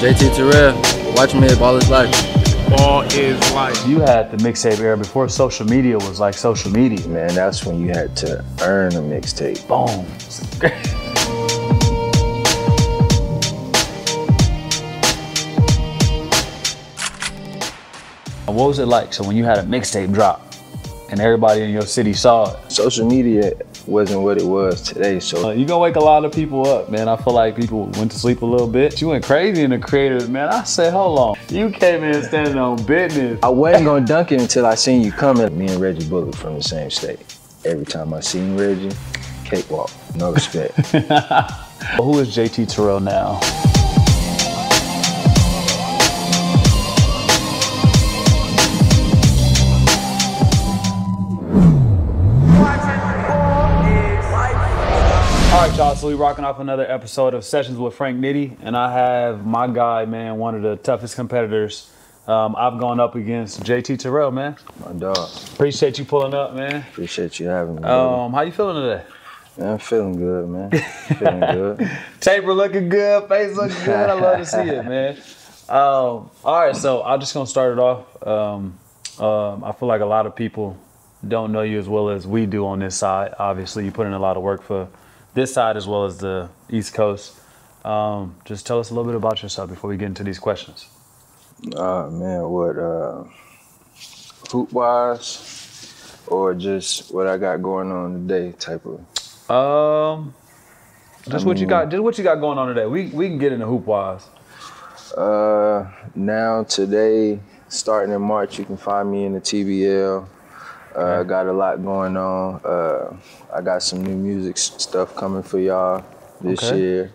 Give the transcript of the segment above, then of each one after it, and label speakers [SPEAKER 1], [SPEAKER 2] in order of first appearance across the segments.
[SPEAKER 1] JT Terrell, watch me at Ballislife.
[SPEAKER 2] Ball is life.
[SPEAKER 3] You had the mixtape era before social media was like social media.
[SPEAKER 4] Man, that's when you had to earn a mixtape.
[SPEAKER 3] Boom. What was it like? So when you had a mixtape drop and everybody in your city saw it?
[SPEAKER 4] Social media wasn't what it was today, so.
[SPEAKER 3] You gonna wake a lot of people up, man. I feel like people went to sleep a little bit. You went crazy in the creators, man. I said, hold on. You came in standing on business.
[SPEAKER 4] I wasn't gonna dunk it until I seen you coming. Me and Reggie Bullock from the same state. Every time I seen Reggie, cakewalk, no respect.
[SPEAKER 3] Who is JT Terrell now? All right, y'all, so we rocking off another episode of Sessions with Frank Nitty, and I have my guy, man, one of the toughest competitors I've gone up against, JT Terrell, man.
[SPEAKER 4] My dog.
[SPEAKER 3] Appreciate you pulling up, man.
[SPEAKER 4] Appreciate you having me.
[SPEAKER 3] How you feeling today?
[SPEAKER 4] Man, I'm feeling good, man. Feeling good.
[SPEAKER 3] Taper looking good, face looking good. I love to see it, man. All right, so I'm just gonna start it off. I feel like a lot of people don't know you as well as we do on this side. Obviously, you put in a lot of work for this side as well as the East Coast. Just tell us a little bit about yourself before we get into these questions.
[SPEAKER 4] Man, what, hoop-wise, or just what I got going on today type of?
[SPEAKER 3] What you got going on today. We can get into hoop-wise.
[SPEAKER 4] Now today, starting in March, you can find me in the TBL. Got a lot going on. I got some new music stuff coming for y'all this year.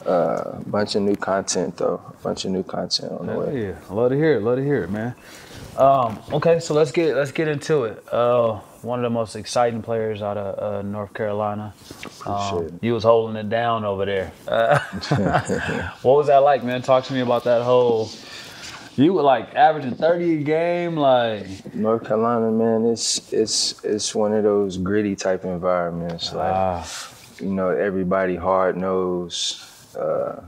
[SPEAKER 4] Bunch of new content though. Bunch of new content on the way.
[SPEAKER 3] Yeah, I love to hear it. Love to hear it, man. Okay, so let's get into it. One of the most exciting players out of North Carolina. You was holding it down over there. What was that like, man? Talk to me about that whole. You were like averaging 30 a game, like.
[SPEAKER 4] North Carolina, man, it's one of those gritty type environments. Like, you know, everybody hard knows, a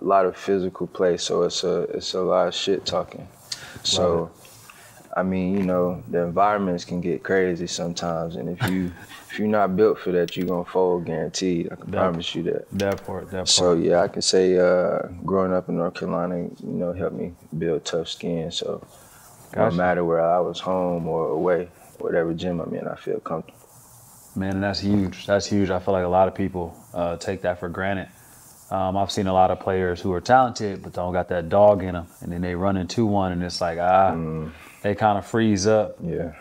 [SPEAKER 4] lot of physical play, so it's a lot of shit talking. So, I mean, you know, the environments can get crazy sometimes, and if you're not built for that, you're gonna fold, guaranteed. I can promise you that.
[SPEAKER 3] That part.
[SPEAKER 4] So yeah, I can say growing up in North Carolina, you know, helped me build tough skin. So no matter where I was, home or away, whatever gym I'm in, I feel comfortable.
[SPEAKER 3] Man, and that's huge. That's huge. I feel like a lot of people take that for granted. I've seen a lot of players who are talented but don't got that dog in them, and then they run into one, and it's like they kind of freeze up.
[SPEAKER 4] Yeah.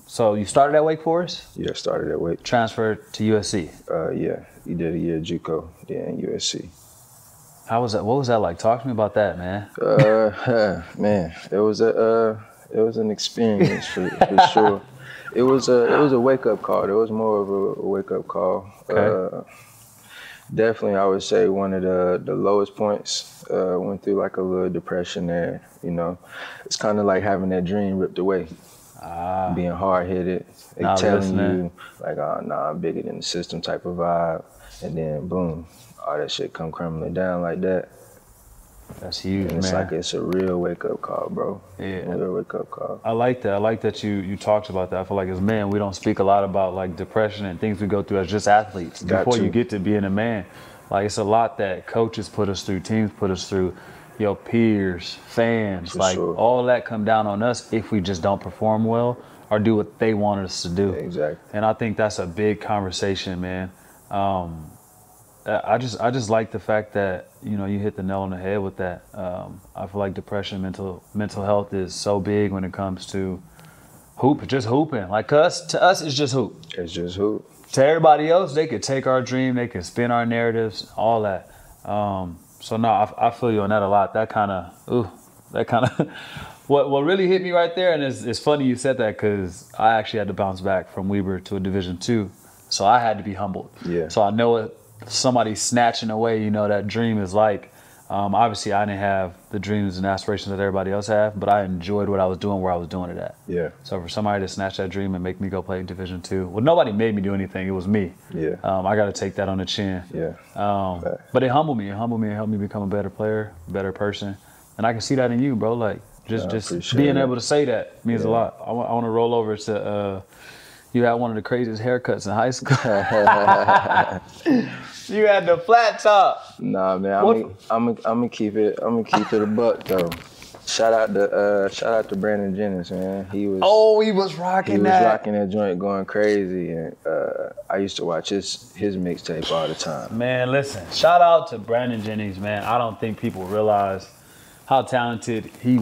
[SPEAKER 3] So you started at Wake Forest?
[SPEAKER 4] Yeah, started at Wake.
[SPEAKER 3] Transferred to USC?
[SPEAKER 4] Yeah, you did a year JUCO, then USC.
[SPEAKER 3] How was that? What was that like? Talk to me about that, man.
[SPEAKER 4] Man, it was an experience for sure. It was a wake up call. It was more of a wake up call.
[SPEAKER 3] Okay.
[SPEAKER 4] Definitely, I would say one of the lowest points. Went through like a little depression there. You know, it's kind of like having that dream ripped away. Being hard-headed, telling you like, oh, nah, I'm bigger than the system type of vibe, and then boom, all that shit come crumbling down like that.
[SPEAKER 3] That's huge,
[SPEAKER 4] and it's
[SPEAKER 3] man.
[SPEAKER 4] like it's a real wake-up call, bro.
[SPEAKER 3] Yeah,
[SPEAKER 4] a real wake-up call.
[SPEAKER 3] I like that. I like that you talked about that. I feel like as men, we don't speak a lot about like depression and things we go through as just athletes. Before you get to being a man, like it's a lot that coaches put us through, teams put us through. Your peers, fans, all that come down on us if we just don't perform well or do what they want us to do.
[SPEAKER 4] Exactly.
[SPEAKER 3] And I think that's a big conversation, man. I just like the fact that, you know, you hit the nail on the head with that. I feel like depression, mental health is so big when it comes to just hooping. Like to us, it's just hoop.
[SPEAKER 4] It's just hoop. To
[SPEAKER 3] everybody else, they could take our dream, they could spin our narratives, all that. So no, I feel you on that a lot. That kind of, what really hit me right there, and it's funny you said that because I actually had to bounce back from Weber to a Division II, so I had to be humbled.
[SPEAKER 4] Yeah.
[SPEAKER 3] So I know what somebody snatching away, you know, that dream is like. Obviously, I didn't have the dreams and aspirations that everybody else have, but I enjoyed what I was doing where I was doing it at.
[SPEAKER 4] Yeah.
[SPEAKER 3] So for somebody to snatch that dream and make me go play Division II, well, nobody made me do anything. It was me.
[SPEAKER 4] Yeah.
[SPEAKER 3] I got to take that on the chin.
[SPEAKER 4] Yeah.
[SPEAKER 3] But it humbled me. It humbled me and helped me become a better player, better person. And I can see that in you, bro. Like, just being able to say that means a lot. I want to roll over to you had one of the craziest haircuts in high school. You had the flat top.
[SPEAKER 4] Nah, man. I'm gonna keep it. I'm gonna keep it a buck though. Shout out to Brandon Jennings, man. He was
[SPEAKER 3] rocking
[SPEAKER 4] that. He was rocking that joint, going crazy, and I used to watch his mixtape all the time.
[SPEAKER 3] Man, listen. Shout out to Brandon Jennings, man. I don't think people realize how talented he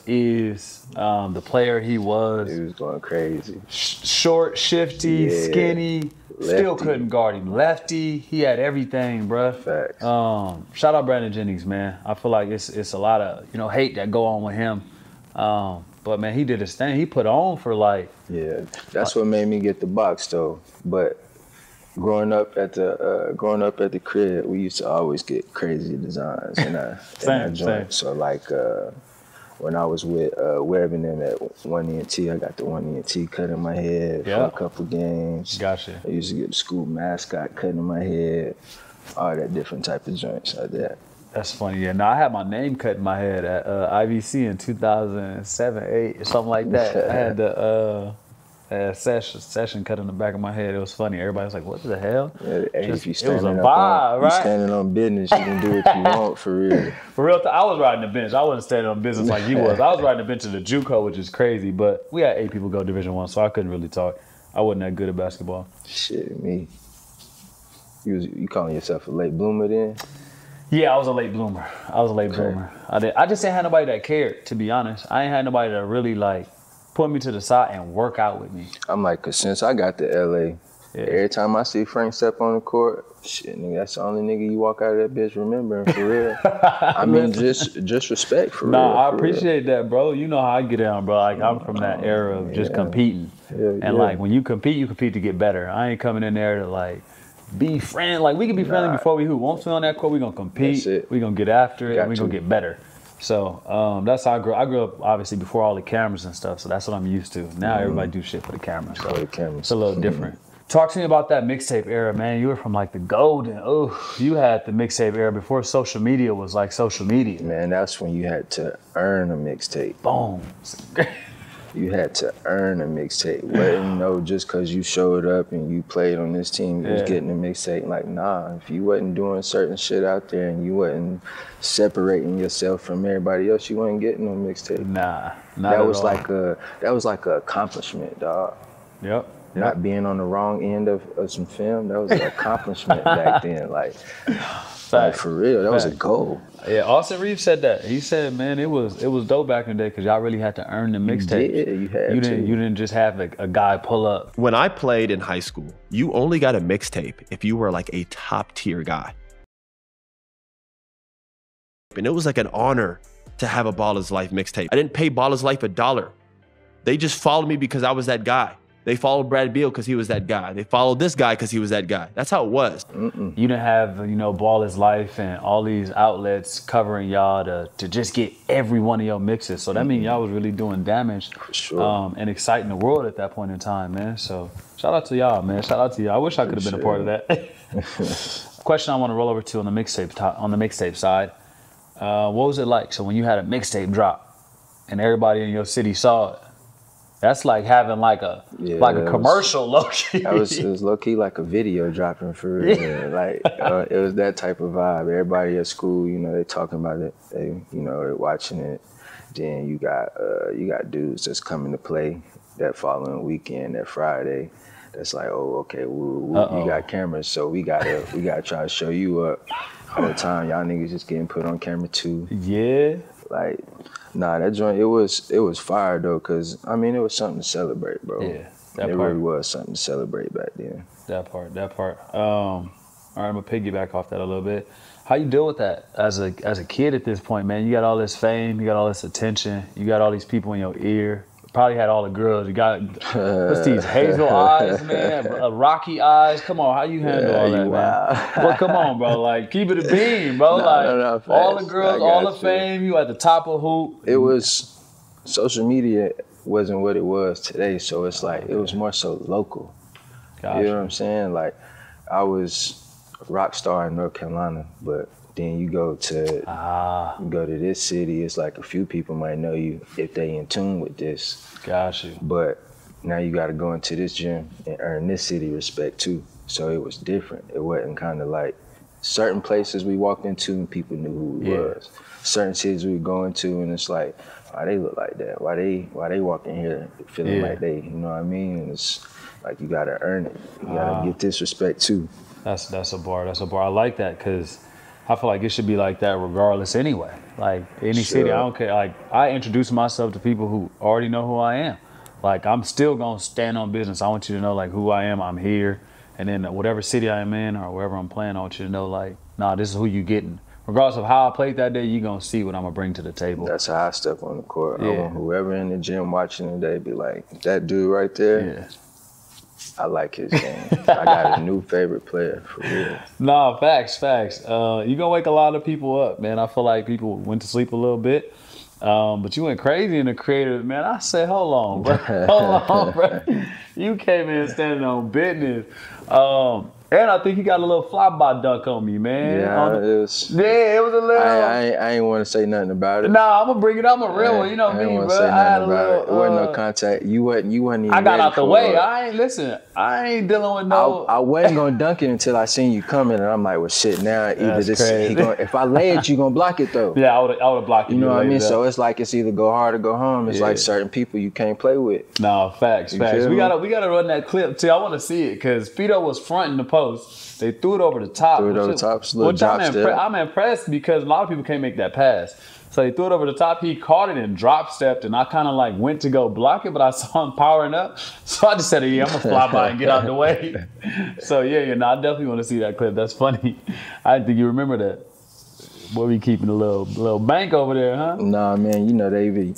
[SPEAKER 3] is, the player he was.
[SPEAKER 4] He was going crazy.
[SPEAKER 3] Short, shifty, skinny, lefty. Still couldn't guard him. Lefty, he had everything, bruh.
[SPEAKER 4] Facts.
[SPEAKER 3] Shout out Brandon Jennings, man. I feel like it's a lot of hate that go on with him. But man, he did his thing. He put on for like.
[SPEAKER 4] Yeah, that's what made me get the box though. But growing up at the crib, we used to always get crazy designs in our joint. So like when I was with Webb and them at 1ENT, I got the 1ENT cut in my head for a couple games.
[SPEAKER 3] Gotcha.
[SPEAKER 4] I used to get the school mascot cut in my head, all that different type of joints like that.
[SPEAKER 3] That's funny. Yeah, no, I had my name cut in my head at IVC in 2007, 8, or something like that. I had the session cut in the back of my head. It was funny. Everybody was like, "What the hell?"
[SPEAKER 4] Yeah,
[SPEAKER 3] it was
[SPEAKER 4] a
[SPEAKER 3] vibe, right?
[SPEAKER 4] You standing on business, you can do what you want for real.
[SPEAKER 3] For real, I was riding the bench. I wasn't standing on business like you was. I was riding the bench of the JUCO, which is crazy. But we had 8 people go Division I, so I couldn't really talk. I wasn't that good at basketball.
[SPEAKER 4] Shit, me. You calling yourself a late bloomer then?
[SPEAKER 3] Yeah, I was a late bloomer. I just ain't had nobody that cared, to be honest. I ain't had nobody that really like put me to the side and work out with me.
[SPEAKER 4] I'm like, cause since I got to LA, every time I see Frank step on the court, shit, nigga, that's the only nigga you walk out of that bitch remembering for real. I mean, just respect for real.
[SPEAKER 3] Nah, I appreciate that, bro. You know how I get down, bro. Like I'm from that era of just competing, and like when you compete to get better. I ain't coming in there to like be friend. Like we can be friendly before we hoop. Once we on that court, we gonna compete. We gonna get after it. And we gonna get better. So that's how I grew up. I grew up obviously before all the cameras and stuff, so that's what I'm used to. Now everybody do shit for the camera, so it's a little different. Talk to me about that mixtape era, man. You were from like the golden, you had the mixtape era before social media was like social media.
[SPEAKER 4] Man, that's when you had to earn a mixtape.
[SPEAKER 3] Boom.
[SPEAKER 4] You had to earn a mixtape. Wasn't just because you showed up and you played on this team, you was getting a mixtape. Like, nah, if you wasn't doing certain shit out there and you wasn't separating yourself from everybody else, you wasn't getting no mixtape.
[SPEAKER 3] Nah,
[SPEAKER 4] that was like a accomplishment, dog.
[SPEAKER 3] Yep.
[SPEAKER 4] Not being on the wrong end of some film, that was an accomplishment back then. Like for real, that was a goal.
[SPEAKER 3] Yeah, Austin Reeves said that. He said, man, it was dope back in the day because y'all really had to earn the mixtape.
[SPEAKER 4] You had to.
[SPEAKER 3] You didn't just have a guy pull up.
[SPEAKER 5] When I played in high school, you only got a mixtape if you were like a top tier guy. And it was like an honor to have a Ballislife mixtape. I didn't pay Ballislife $1. They just followed me because I was that guy. They followed Brad Beal because he was that guy. They followed this guy because he was that guy. That's how it was.
[SPEAKER 3] You didn't have, Ballislife and all these outlets covering y'all to just get every one of your mixes. So that means y'all was really doing damage.
[SPEAKER 4] For sure.
[SPEAKER 3] And exciting the world at that point in time, man. So shout out to y'all, man. Shout out to y'all. I wish I could have been a part of that. Question I want to roll over to on the mixtape side. What was it like? So when you had a mixtape drop and everybody in your city saw it, that's like having like a commercial low-key.
[SPEAKER 4] It was low-key like a video dropping for real. It was that type of vibe. Everybody at school, they talking about it. They're watching it. Then you got dudes that's coming to play that following weekend, that Friday. That's like, okay, you got cameras, so we gotta try to show you up. All the time, y'all niggas just getting put on camera too.
[SPEAKER 3] Yeah.
[SPEAKER 4] Like, nah, that joint, it was fire though, cause it was something to celebrate, bro.
[SPEAKER 3] Yeah,
[SPEAKER 4] it really was something to celebrate back then.
[SPEAKER 3] That part. All right, I'm gonna piggyback off that a little bit. How you deal with that as a kid at this point, man? You got all this fame, you got all this attention, you got all these people in your ear probably had all the girls. You got what's these hazel eyes, man, rocky eyes. Come on, how you handle all that, man? Well, come on, bro. Like keep it a beam, bro.
[SPEAKER 4] No,
[SPEAKER 3] all the girls, all the fame. You at the top of hoop.
[SPEAKER 4] It was social media wasn't what it was today, so it's like it was more so local.
[SPEAKER 3] Gotcha.
[SPEAKER 4] You know what I'm saying? Like I was a rock star in North Carolina, but then you go to this city, it's like a few people might know you if they in tune with this.
[SPEAKER 3] Got you.
[SPEAKER 4] But now you got to go into this gym and earn this city respect too. So it was different. It wasn't kind of like certain places we walked into and people knew who we was. Certain cities we would go into and it's like, why they look like that? Why they walk in here feeling like they, you know what I mean? And it's like you gotta earn it. You gotta get this respect too.
[SPEAKER 3] That's a bar. I like that because I feel like it should be like that regardless anyway. Like any city, I don't care. Like I introduce myself to people who already know who I am. Like I'm still gonna stand on business. I want you to know like who I am. I'm here, and then whatever city I'm in or wherever I'm playing, I want you to know like, nah, this is who you getting. Regardless of how I played that day, you gonna see what I'm gonna bring to the table.
[SPEAKER 4] That's how I step on the court. I want whoever in the gym watching today be like, that dude right there.
[SPEAKER 3] Yeah.
[SPEAKER 4] I like his game. I got a new favorite player, for real.
[SPEAKER 3] Nah, facts. You gonna wake a lot of people up, man. I feel like people went to sleep a little bit. But you went crazy in the creative, man. I said, hold on, bro. You came in standing on business. And I think you got a little fly-by dunk on me, man.
[SPEAKER 4] It was a little. I ain't want to say nothing about it.
[SPEAKER 3] Nah, I'm gonna bring it up. I'm a real one. You know me, bro.
[SPEAKER 4] I had a little. It wasn't no contact. You wasn't even.
[SPEAKER 3] I got out the way. I ain't dealing with no.
[SPEAKER 4] I wasn't gonna dunk it until I seen you coming, and I'm like, well, shit. Now either this, if I lay it, you gonna block it though.
[SPEAKER 3] Yeah, I would block it.
[SPEAKER 4] You know what I mean? So it's like it's either go hard or go home. It's like certain people you can't play with.
[SPEAKER 3] No, facts. We gotta run that clip too. I want to see it because Fito was fronting the post. They threw it over the top. Which I'm impressed because a lot of people can't make that pass. So they threw it over the top. He caught it and drop stepped, and I kind of like went to go block it, but I saw him powering up. So I just said, I'm gonna fly by and get out the way. So I definitely want to see that clip. That's funny. I didn't think you remember that. Boy, we keeping a little bank over there, huh?
[SPEAKER 4] Nah, man, they be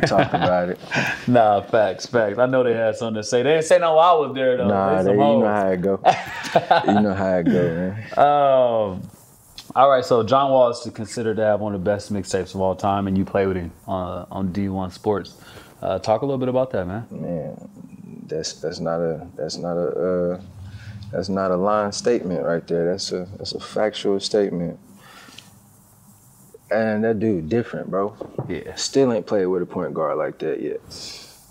[SPEAKER 4] talking about it.
[SPEAKER 3] Nah, facts. I know they had something to say. They didn't say no while I was there though.
[SPEAKER 4] Nah, you know how it go. You know how it go, man.
[SPEAKER 3] All right, so John Wall is considered to have one of the best mixtapes of all time, and you play with him on D1 Sports. Talk a little bit about that, man.
[SPEAKER 4] Man, that's not a line statement right there. That's a factual statement. And that dude different, bro. Yeah. Still ain't played with a point guard like that yet.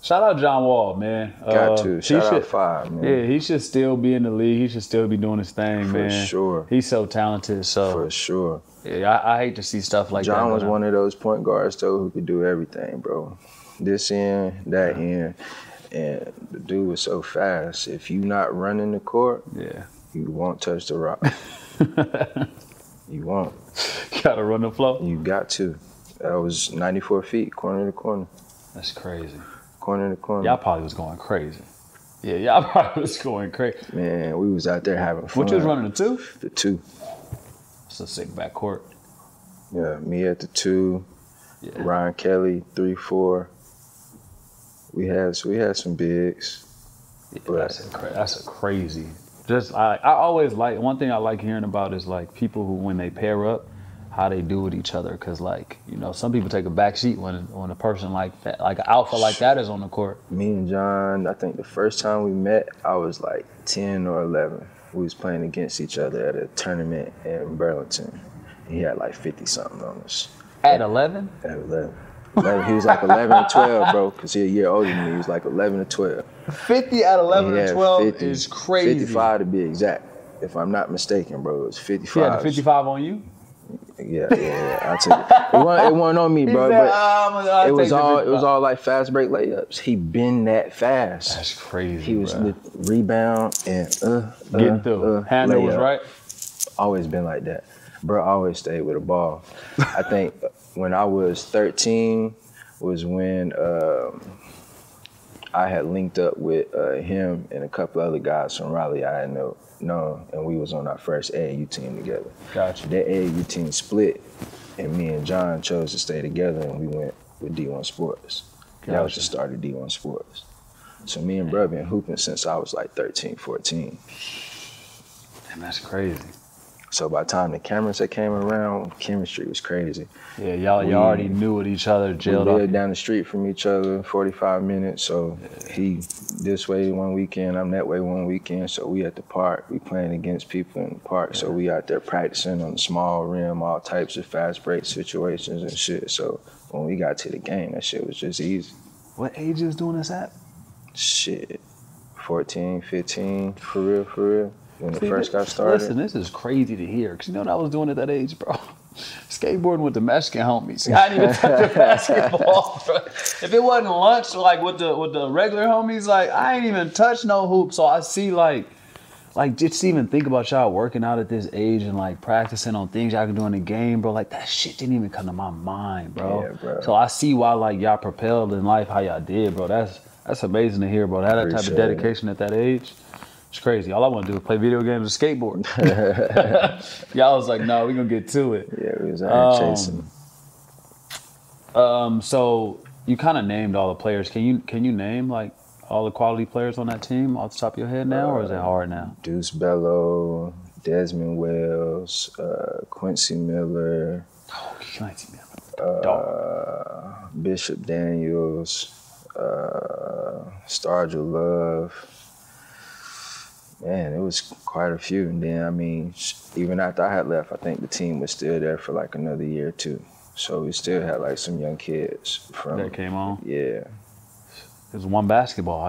[SPEAKER 3] Shout out John Wall, man.
[SPEAKER 4] Got to. Shout out 5, man.
[SPEAKER 3] Yeah, he should still be in the league. He should still be doing his thing, man.
[SPEAKER 4] For sure.
[SPEAKER 3] He's so talented. So
[SPEAKER 4] for sure.
[SPEAKER 3] Yeah, I hate to see stuff like that.
[SPEAKER 4] John was one of those point guards, though, who could do everything, bro. This end, that end. And the dude was so fast. If you not running the court, you won't touch the rock. You won't.
[SPEAKER 3] Gotta run the flow?
[SPEAKER 4] You got to. That was 94 feet, corner to corner.
[SPEAKER 3] That's crazy.
[SPEAKER 4] Corner to corner.
[SPEAKER 3] Y'all probably was going crazy. Yeah, y'all probably was going crazy.
[SPEAKER 4] Man, we was out there having fun.
[SPEAKER 3] What you was running, the 2?
[SPEAKER 4] The 2.
[SPEAKER 3] It's a sick backcourt.
[SPEAKER 4] Yeah, me at the 2. Yeah. Ryan Kelly, 3, 4. We had some bigs.
[SPEAKER 3] Yeah, that's a crazy. Just I always like, one thing I like hearing about is like people who, when they pair up, how they do with each other. Cause like, some people take a back seat when a person like that, like an alpha like that is on the court. Me
[SPEAKER 4] and John, I think the first time we met, I was like 10 or 11. We was playing against each other at a tournament in Burlington. He had like 50 something on us.
[SPEAKER 3] At 11?
[SPEAKER 4] At 11. He was like 11 or 12, bro, because he a year older than me. He was like 11 or 12.
[SPEAKER 3] 50 at 11 or 12 is crazy.
[SPEAKER 4] 55 to be exact, if I'm not mistaken, bro. It was 55.
[SPEAKER 3] He had the 55 on you?
[SPEAKER 4] Yeah. I took it. It wasn't on me, bro, but it was all like fast break layups. He been that fast.
[SPEAKER 3] That's crazy.
[SPEAKER 4] He was rebound and
[SPEAKER 3] getting through. Handle was right.
[SPEAKER 4] Always been like that. Bro, always stayed with a ball. I think when I was 13 was when I had linked up with him and a couple other guys from Raleigh I had known, and we was on our first AAU team together.
[SPEAKER 3] Gotcha.
[SPEAKER 4] That AAU team split, and me and John chose to stay together, and we went with D1 Sports. That was the start of D1 Sports. So me and bro been hooping since I was like 13, 14.
[SPEAKER 3] Damn, that's crazy.
[SPEAKER 4] So by the time the cameras that came around, chemistry was crazy.
[SPEAKER 3] Yeah, y'all already knew with each other, jailed
[SPEAKER 4] we
[SPEAKER 3] up.
[SPEAKER 4] lived down the street from each other, 45 minutes. So he this way one weekend, I'm that way one weekend. So we at the park, we playing against people in the park. So we out there practicing on the small rim, all types of fast break situations and shit. So when we got to the game, that shit was just easy.
[SPEAKER 3] What age is doing this at?
[SPEAKER 4] Shit, 14, 15, for real. When it first got started.
[SPEAKER 3] Listen, this is crazy to hear. Because you know what I was doing at that age, bro? Skateboarding with the Mexican homies. I didn't even touch a basketball, bro. If it wasn't lunch, like with the regular homies, like I ain't even touch no hoop. So I see like just even think about y'all working out at this age and like practicing on things y'all can do in the game, bro. Like that shit didn't even come to my mind, bro.
[SPEAKER 4] Yeah, bro.
[SPEAKER 3] So I see why like y'all propelled in life how y'all did, bro. That's amazing to hear, bro. That type of dedication at that age. It's crazy. All I want to do is play video games and skateboard. Y'all was like, no, we're going to get to it.
[SPEAKER 4] Yeah, we was out here chasing.
[SPEAKER 3] So you kind of named all the players. Can you name like all the quality players on that team off the top of your head now, or is it hard now?
[SPEAKER 4] Deuce Bello, Desmond Wells, Quincy Miller,
[SPEAKER 3] Quincy Miller.
[SPEAKER 4] Bishop Daniels, Stargell Love. Man, it was quite a few. And then, I mean, even after I had left, I think the team was still there for like another year or two. So we still had like some young kids from
[SPEAKER 3] that came on.
[SPEAKER 4] Yeah.
[SPEAKER 3] It was one basketball.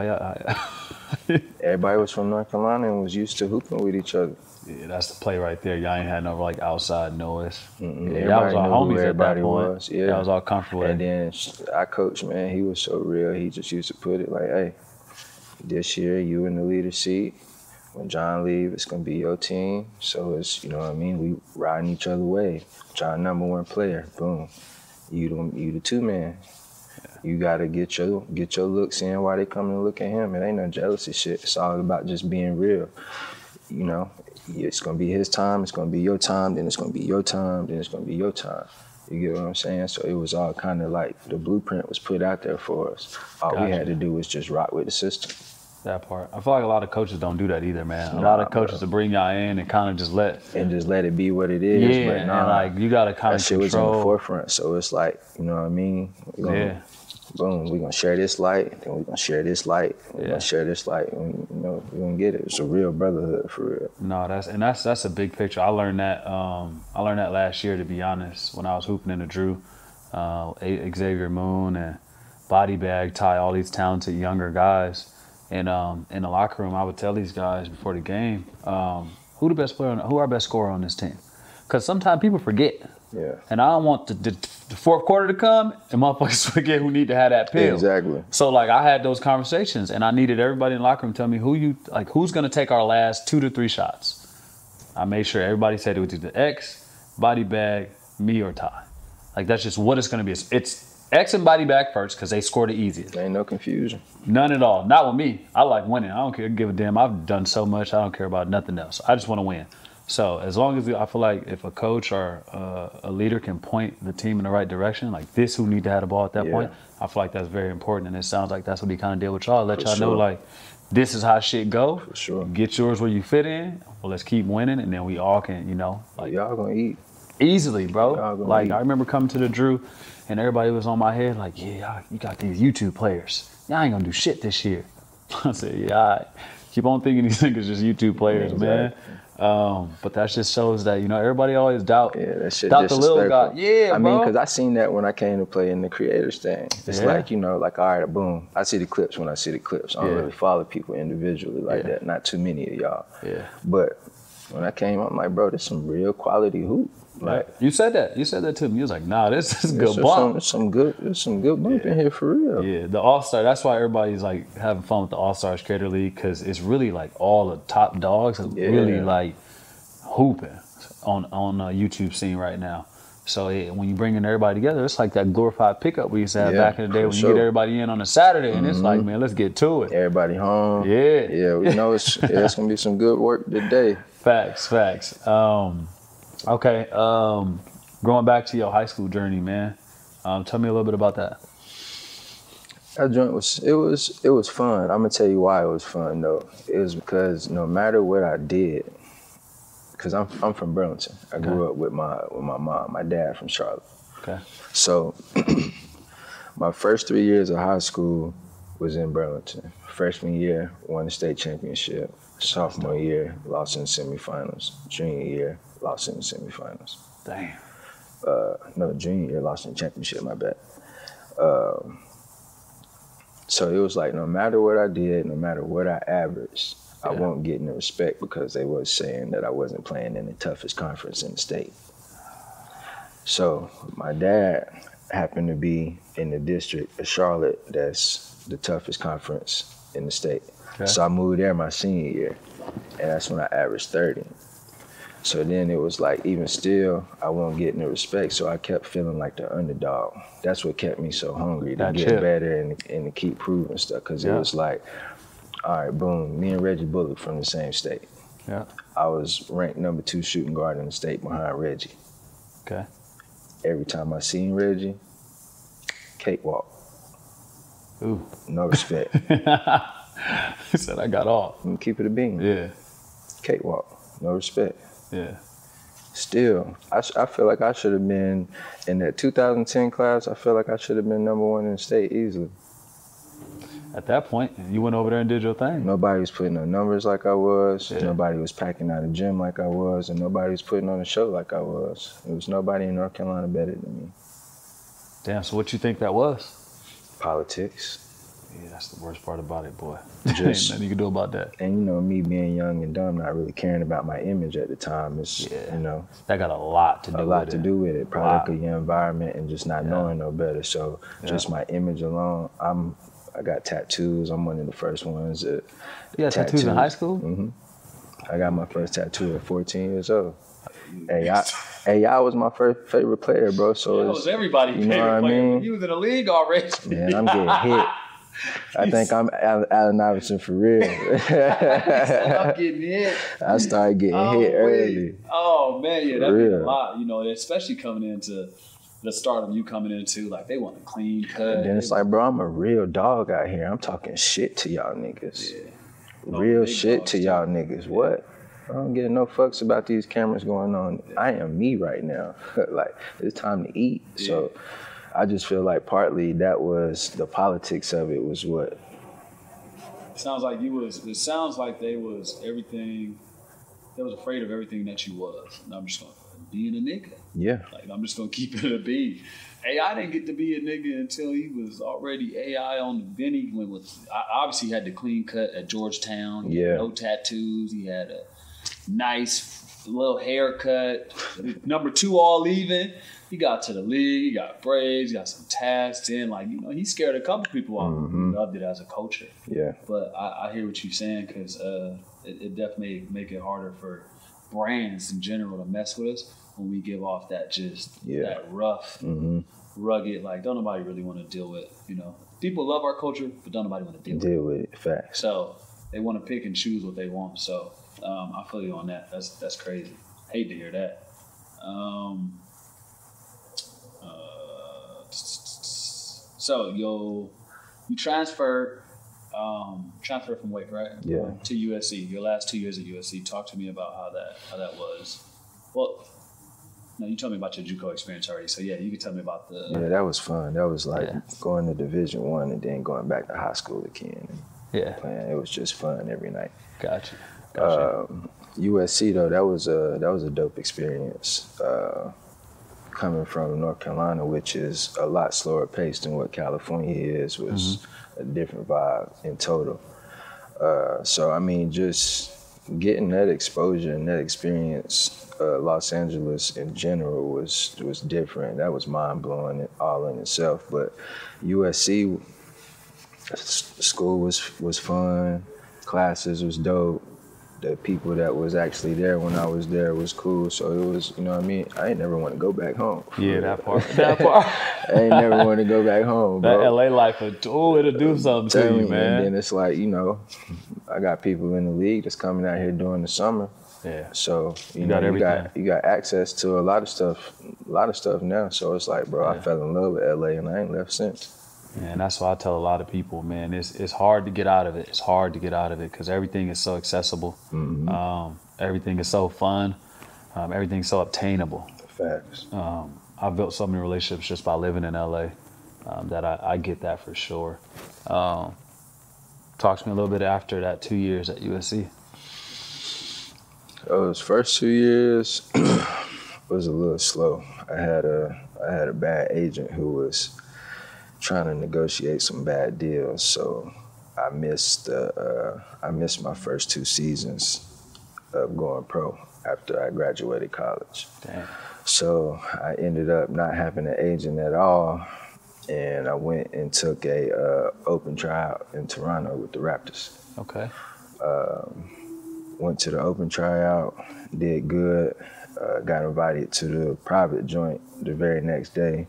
[SPEAKER 4] Everybody was from North Carolina and was used to hooping with each other.
[SPEAKER 3] Yeah, that's the play right there. Y'all ain't had no like outside noise.
[SPEAKER 4] Yeah,
[SPEAKER 3] y'all was all homies at that point.
[SPEAKER 4] Was. Yeah.
[SPEAKER 3] Y'all was all comfortable.
[SPEAKER 4] And then our coach, man, he was so real. He just used to put it like, hey, this year you in the leader seat. When John leave, it's gonna be your team. So it's, you know what I mean, we riding each other way. John #1 player, boom. You the two man. You gotta get your looks in while they come and look at him. It ain't no jealousy shit. It's all about just being real. You know, it's gonna be his time, it's gonna be your time, then it's gonna be your time, then it's gonna be your time. You get what I'm saying? So it was all kind of like the blueprint was put out there for us. All we had to do was just rock with the system.
[SPEAKER 3] That part. I feel like a lot of coaches don't do that either, man. A lot of coaches will bring y'all in and kind of just let
[SPEAKER 4] it be what it is.
[SPEAKER 3] Yeah,
[SPEAKER 4] but
[SPEAKER 3] and like you gotta kind of
[SPEAKER 4] that shit was in the forefront. So it's like, you know what I mean? Boom, we're gonna share this light, then we're gonna share this light, we're gonna share this light, and you know, we're gonna get it. It's a real brotherhood for real.
[SPEAKER 3] No, that's a big picture. I learned that last year, to be honest, when I was hooping in the Drew. Xavier Moon and Body Bag, Ty, all these talented younger guys. And in the locker room, I would tell these guys before the game, who our best scorer on this team? Because sometimes people forget.
[SPEAKER 4] Yeah.
[SPEAKER 3] And I don't want the fourth quarter to come and motherfuckers forget who need to have that pill.
[SPEAKER 4] Exactly.
[SPEAKER 3] So like I had those conversations and I needed everybody in the locker room to tell me who's gonna take our last 2 to 3 shots. I made sure everybody said it was either X, Body Bag, me, or Ty. Like that's just what it's gonna be. It's X and Body Bag first because they score the easiest.
[SPEAKER 4] There ain't no confusion.
[SPEAKER 3] None at all. Not with me. I like winning. I don't give a damn. I've done so much. I don't care about nothing else. I just want to win. So as long as I feel like if a coach or a leader can point the team in the right direction, like this who need to have the ball at that point, I feel like that's very important. And it sounds like that's what he kind of did with y'all. Let y'all know like this is how shit go.
[SPEAKER 4] For sure.
[SPEAKER 3] Get yours where you fit in. Well, let's keep winning, and then we all can, like
[SPEAKER 4] y'all gonna eat
[SPEAKER 3] easily, bro. Like
[SPEAKER 4] eat.
[SPEAKER 3] I remember coming to the Drew. And everybody was on my head like, yeah, you got these YouTube players. Y'all ain't gonna do shit this year. I said, yeah, all right. Keep on thinking these niggas just YouTube players, man. But that just shows that, everybody always doubt
[SPEAKER 4] that shit
[SPEAKER 3] the little guy. Yeah,
[SPEAKER 4] I mean, because I seen that when I came to play in the creators thing. It's like, like, all right, boom. I see the clips when I see the clips. I don't really follow people individually like that. Not too many of y'all. Yeah. But when I came, I'm like, bro, there's some real quality hoop. Like,
[SPEAKER 3] you said that to me. You was like, nah, this is good bump.
[SPEAKER 4] There's some good bump in here for real.
[SPEAKER 3] Yeah, the All-Star, that's why everybody's like having fun with the All-Stars Creator League, because it's really like all the top dogs are really like hooping on the YouTube scene right now. So when you bring in everybody together, it's like that glorified pickup we used to have back in the day when you get everybody in on a Saturday, and it's like, man, let's get to it.
[SPEAKER 4] Everybody home.
[SPEAKER 3] Yeah.
[SPEAKER 4] Yeah, we know it's gonna be some good work today.
[SPEAKER 3] Facts. Okay, going back to your high school journey, man. Tell me a little bit about that.
[SPEAKER 4] That joint was fun. I'm gonna tell you why it was fun though. It was because no matter what I did, because I'm from Burlington. I grew up with my mom, my dad from Charlotte.
[SPEAKER 3] Okay.
[SPEAKER 4] So my first 3 years of high school was in Burlington. Freshman year, won the state championship. Sophomore year, lost in the semifinals. Junior year, lost in the semifinals.
[SPEAKER 3] Damn.
[SPEAKER 4] No, junior year, lost in the championship, my bad. So it was like, no matter what I did, no matter what I averaged, I won't get any respect because they was saying that I wasn't playing in the toughest conference in the state. So my dad happened to be in the district of Charlotte that's the toughest conference in the state. Okay. So I moved there my senior year, and that's when I averaged 30. So then it was like, even still, I won't get any respect, so I kept feeling like the underdog. That's what kept me so hungry to get better and to keep proving stuff, because it was like, all right, boom, me and Reggie Bullock from the same state.
[SPEAKER 3] Yeah.
[SPEAKER 4] I was ranked number 2 shooting guard in the state behind Reggie.
[SPEAKER 3] Okay.
[SPEAKER 4] Every time I seen Reggie, cakewalk.
[SPEAKER 3] Ooh.
[SPEAKER 4] No respect.
[SPEAKER 3] He said I got off.
[SPEAKER 4] Keep it a bean.
[SPEAKER 3] Yeah.
[SPEAKER 4] Cakewalk. No respect.
[SPEAKER 3] Yeah.
[SPEAKER 4] Still, I feel like I should have been in that 2010 class. I feel like I should have been number 1 in the state easily.
[SPEAKER 3] At that point, you went over there and did your thing.
[SPEAKER 4] Nobody was putting on numbers like I was.
[SPEAKER 3] Yeah.
[SPEAKER 4] Nobody was packing out a gym like I was, and nobody was putting on a show like I was. There was nobody in North Carolina better than me.
[SPEAKER 3] Damn. So what you think that was?
[SPEAKER 4] Politics.
[SPEAKER 3] Yeah, that's the worst part about it, boy.
[SPEAKER 4] Just
[SPEAKER 3] Ain't nothing you can do about that.
[SPEAKER 4] And you know, me being young and dumb, not really caring about my image at the time, is you know,
[SPEAKER 3] that got a lot to do with it.
[SPEAKER 4] Product of your environment and just not knowing no better. So just my image alone, I got tattoos. I'm one of the first ones that.
[SPEAKER 3] You got tattoos in high school?
[SPEAKER 4] Mm-hmm. I got my first tattoo at 14 years old. AI was my first favorite player, bro. So
[SPEAKER 3] that was everybody's favorite player. I mean? You was in the league already.
[SPEAKER 4] Man, I'm getting hit. I think I'm Allen Iverson for real.
[SPEAKER 3] I'm getting hit.
[SPEAKER 4] I started getting hit early.
[SPEAKER 3] Oh man, yeah, that means a lot. You know, especially coming into the stardom you coming into, like they want a clean cut.
[SPEAKER 4] And then it's like, bro, I'm a real dog out here. I'm talking shit to y'all niggas. Yeah. Real shit to y'all niggas. What? I don't give no fucks about these cameras going on. I am me right now. Like, it's time to eat. Yeah. So I just feel like partly that was the politics of it was what.
[SPEAKER 3] It sounds like it sounds like they was everything, they was afraid of everything that you was. And I'm just going, being a nigga.
[SPEAKER 4] Yeah.
[SPEAKER 3] Like, I'm just going to keep it a beat. AI didn't get to be a nigga until he was already AI on the Benny. Obviously, he had the clean cut at Georgetown. He had no tattoos. He had a nice little haircut. Number 2 all even. He got to the league. He got braids. He got some tats in. Like, you know, he scared a couple people off.
[SPEAKER 4] Mm-hmm.
[SPEAKER 3] He loved it as a culture.
[SPEAKER 4] Yeah.
[SPEAKER 3] But I hear what you're saying, because it definitely make it harder for brands in general to mess with us when we give off that that rough, rugged, like, don't nobody really want to deal with, you know. People love our culture, but don't nobody want to deal with
[SPEAKER 4] it. Facts.
[SPEAKER 3] So they want to pick and choose what they want. So I feel you on that. That's crazy. Hate to hear that. So you transferred from Wake, right?
[SPEAKER 4] Yeah.
[SPEAKER 3] To USC. Your last 2 years at USC. Talk to me about how that was. Well, no, you told me about your JUCO experience already. So yeah, you can tell me about the.
[SPEAKER 4] Yeah, that was fun. That was like going to Division I and then going back to high school again. And playing. It was just fun every night.
[SPEAKER 3] Gotcha.
[SPEAKER 4] USC though, that was a dope experience. Coming from North Carolina, which is a lot slower paced than what California is, was a different vibe in total. So I mean, just getting that exposure and that experience, Los Angeles in general was different. That was mind blowing all in itself. But USC school was fun, classes was dope. The people that was actually there when I was there was cool. So it was, you know what I mean? I ain't never want to go back home.
[SPEAKER 3] Yeah, that part.
[SPEAKER 4] I ain't never want to go back home, bro.
[SPEAKER 3] That LA life, it'll do something to you, man.
[SPEAKER 4] And then it's like, you know, I got people in the league that's coming out here during the summer.
[SPEAKER 3] Yeah.
[SPEAKER 4] So you got access to a lot of stuff now. So it's like, bro, I fell in love with LA and I ain't left since.
[SPEAKER 3] And that's why I tell a lot of people, man, it's hard to get out of it. It's hard to get out of it because everything is so accessible. Everything is so fun. Everything's so obtainable.
[SPEAKER 4] Facts.
[SPEAKER 3] I've built so many relationships just by living in LA that I get that for sure. Talk to me a little bit after that 2 years at USC.
[SPEAKER 4] Those first 2 years was a little slow. I had a bad agent who was trying to negotiate some bad deals, so I missed my first 2 seasons of going pro after I graduated college.
[SPEAKER 3] Damn.
[SPEAKER 4] So I ended up not having an agent at all, and I went and took a open tryout in Toronto with the Raptors.
[SPEAKER 3] Okay.
[SPEAKER 4] Went to the open tryout, did good, got invited to the private joint the very next day.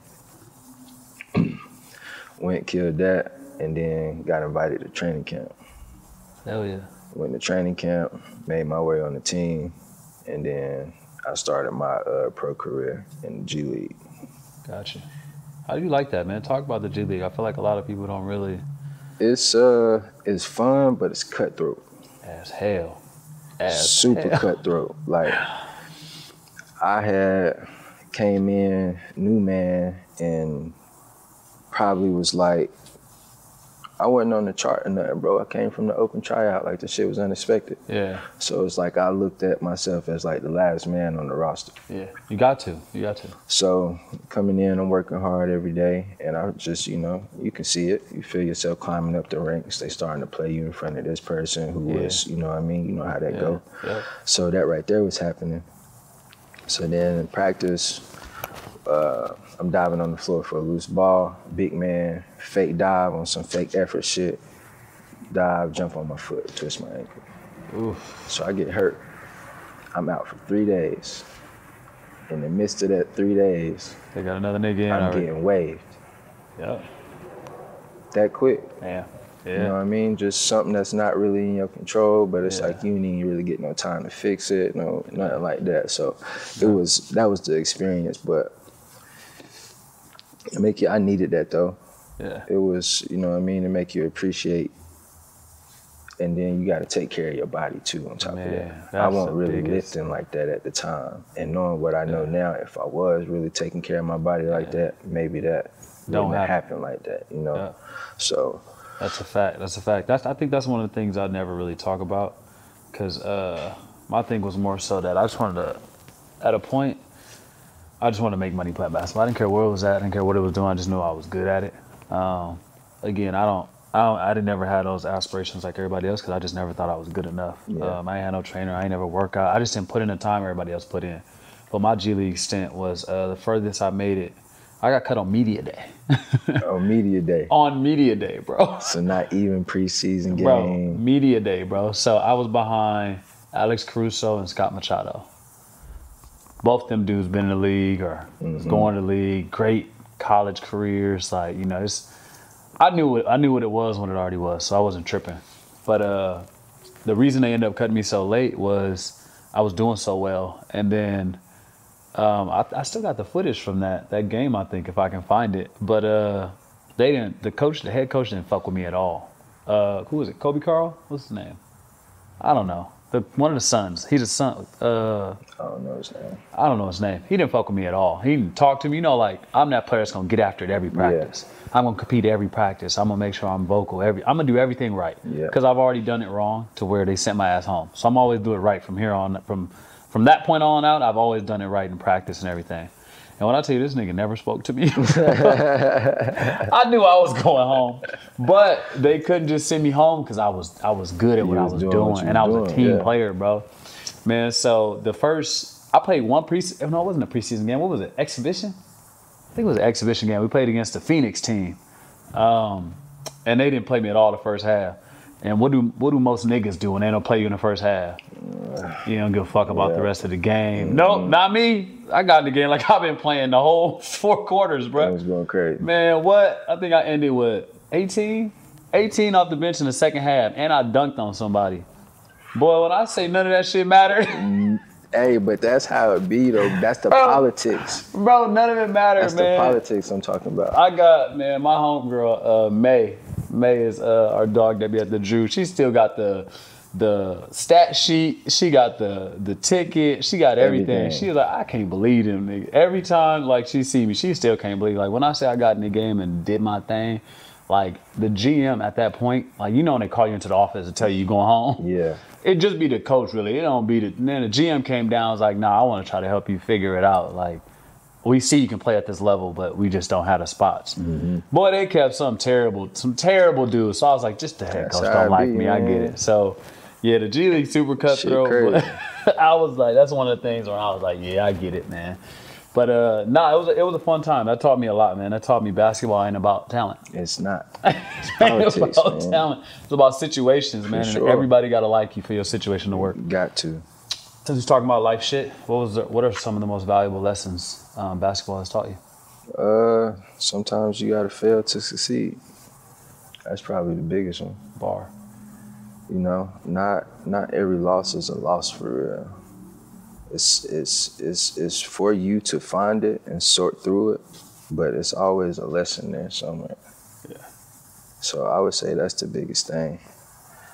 [SPEAKER 4] Went, killed that, and then got invited to training camp.
[SPEAKER 3] Hell yeah.
[SPEAKER 4] Went to training camp, made my way on the team, and then I started my pro career in the G League.
[SPEAKER 3] Gotcha. How do you like that, man? Talk about the G League. I feel like a lot of people don't really.
[SPEAKER 4] It's fun, but it's cutthroat.
[SPEAKER 3] As hell.
[SPEAKER 4] Super cutthroat. Like, I came in, new man, and probably was like, I wasn't on the chart or nothing, bro. I came from the open tryout, like the shit was unexpected.
[SPEAKER 3] Yeah.
[SPEAKER 4] So it's like I looked at myself as like the last man on the roster.
[SPEAKER 3] Yeah. You got to.
[SPEAKER 4] So coming in, I'm working hard every day, and I just, you can see it. You feel yourself climbing up the ranks. They starting to play you in front of this person who was, you know what I mean? You know how that go.
[SPEAKER 3] Yeah.
[SPEAKER 4] So that right there was happening. So then in practice, I'm diving on the floor for a loose ball, big man, fake dive on some fake effort shit, dive, jump on my foot, twist my ankle.
[SPEAKER 3] Oof.
[SPEAKER 4] So I get hurt. I'm out for 3 days. In the midst of that 3 days,
[SPEAKER 3] They got another nigga in
[SPEAKER 4] I'm
[SPEAKER 3] already.
[SPEAKER 4] getting waived.
[SPEAKER 3] Yep.
[SPEAKER 4] That quick.
[SPEAKER 3] Yeah.
[SPEAKER 4] You know what I mean? Just something that's not really in your control, but it's
[SPEAKER 3] Yeah.
[SPEAKER 4] like you didn't really get no time to fix it, nothing like that. So that was the experience, but I needed that though.
[SPEAKER 3] Yeah.
[SPEAKER 4] It was, you know what I mean, to make you appreciate, and then you got to take care of your body too on top of that. I wasn't really lifting like that at the time, and knowing what I know now, if I was really taking care of my body like that, maybe that
[SPEAKER 3] Don't
[SPEAKER 4] wouldn't happen like that, you know?
[SPEAKER 3] Yeah.
[SPEAKER 4] So.
[SPEAKER 3] That's a fact. I think that's one of the things I never really talk about, because my thing was more so that I just wanted to, at a point, I just wanted to make money playing basketball. I didn't care where it was at. I didn't care what it was doing. I just knew I was good at it. Again, I didn't never had those aspirations like everybody else, because I just never thought I was good enough.
[SPEAKER 4] Yeah.
[SPEAKER 3] I ain't had no trainer. I ain't never work out. I just didn't put in the time everybody else put in. But my G League stint was the furthest I made it. I got cut on media day.
[SPEAKER 4] On media day.
[SPEAKER 3] On media day, bro.
[SPEAKER 4] So not even preseason game.
[SPEAKER 3] Bro, media day, bro. So I was behind Alex Caruso and Scott Machado. Both them dudes been in the league or going to the league. Great college careers. Like, I knew what it was when it already was, so I wasn't tripping. But the reason they ended up cutting me so late was I was doing so well, and then I still got the footage from that game, I think, if I can find it. But the head coach didn't fuck with me at all. Who was it? Kobe Carl? What's his name? I don't know. One of the sons. He's a son.
[SPEAKER 4] I don't know his name.
[SPEAKER 3] I don't know his name. He didn't fuck with me at all. He didn't talk to me. Like, I'm that player that's gonna get after it every practice. Yeah. I'm gonna compete every practice. I'm gonna make sure I'm vocal. I'm gonna do everything right.
[SPEAKER 4] Yeah.
[SPEAKER 3] Because I've already done it wrong to where they sent my ass home. So I'm always do it right from here on. From that point on out, I've always done it right in practice and everything. And when I tell you, this nigga never spoke to me. I knew I was going home, but they couldn't just send me home because I was good at what I was doing, and I was a team player, bro. Man, so I played one preseason. No, it wasn't a preseason game. What was it? Exhibition? I think it was an exhibition game. We played against the Phoenix team, and they didn't play me at all the first half. And what do most niggas do when they don't play you in the first half? You don't give a fuck about the rest of the game. Nope, not me. I got in the game like I've been playing the whole 4 quarters, bro.
[SPEAKER 4] I was going crazy.
[SPEAKER 3] Man, what? I think I ended with 18 off the bench in the second half, and I dunked on somebody. Boy, when I say none of that shit mattered,
[SPEAKER 4] Hey, but that's how it be though. That's the politics.
[SPEAKER 3] Bro, none of it matters, man.
[SPEAKER 4] That's the politics I'm talking about.
[SPEAKER 3] I got, man, my homegirl, May. May is our dog that be at the Drew. She still got the stat sheet. She got the ticket. She got everything. She's like, I can't believe them, nigga. Every time, like, she see me, she still can't believe. Like, when I say I got in the game and did my thing, like, the GM at that point, like, you know when they call you into the office to tell you going home?
[SPEAKER 4] Yeah.
[SPEAKER 3] It just be the coach, really. It don't be and then the GM came down, was like, nah, I want to try to help you figure it out. Like, we see you can play at this level, but we just don't have the spots. Mm-hmm. Boy, they kept some terrible dudes. So I was like, just the head coach don't like me. I get it. So, yeah, the G League super cutthroat. But I was like, that's one of the things where I was like, yeah, I get it, man. But it was a fun time. That taught me a lot, man. That taught me basketball ain't about talent.
[SPEAKER 4] It's not.
[SPEAKER 3] It's politics, about man. Talent. It's about situations, man.
[SPEAKER 4] Sure.
[SPEAKER 3] And everybody got to like you for your situation to work.
[SPEAKER 4] Got to.
[SPEAKER 3] Since we're talking about life shit, what are some of the most valuable lessons basketball has taught you?
[SPEAKER 4] Sometimes you gotta fail to succeed. That's probably the biggest one.
[SPEAKER 3] Bar.
[SPEAKER 4] You know, not every loss is a loss for real. It's for you to find it and sort through it, but it's always a lesson there somewhere. Yeah. So I would say that's the biggest thing.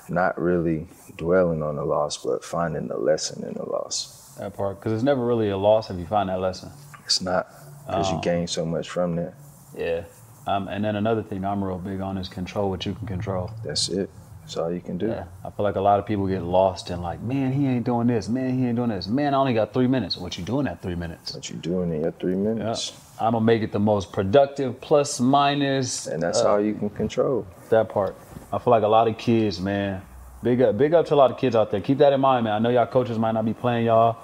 [SPEAKER 4] Not really dwelling on the loss, but finding the lesson in the loss.
[SPEAKER 3] That part, because it's never really a loss if you find that lesson.
[SPEAKER 4] It's not, because you gain so much from that.
[SPEAKER 3] Yeah. And then another thing I'm real big on is control what you can control.
[SPEAKER 4] That's it. That's all you can do. Yeah.
[SPEAKER 3] I feel like a lot of people get lost in like, man, he ain't doing this. Man, he ain't doing this. Man, I only got 3 minutes. What you doing at 3 minutes?
[SPEAKER 4] What you doing in your 3 minutes?
[SPEAKER 3] Yeah. I'm going to make it the most productive, plus, minus.
[SPEAKER 4] And that's all you can control.
[SPEAKER 3] That part. I feel like a lot of kids, man, big up to a lot of kids out there. Keep that in mind, man. I know y'all coaches might not be playing y'all.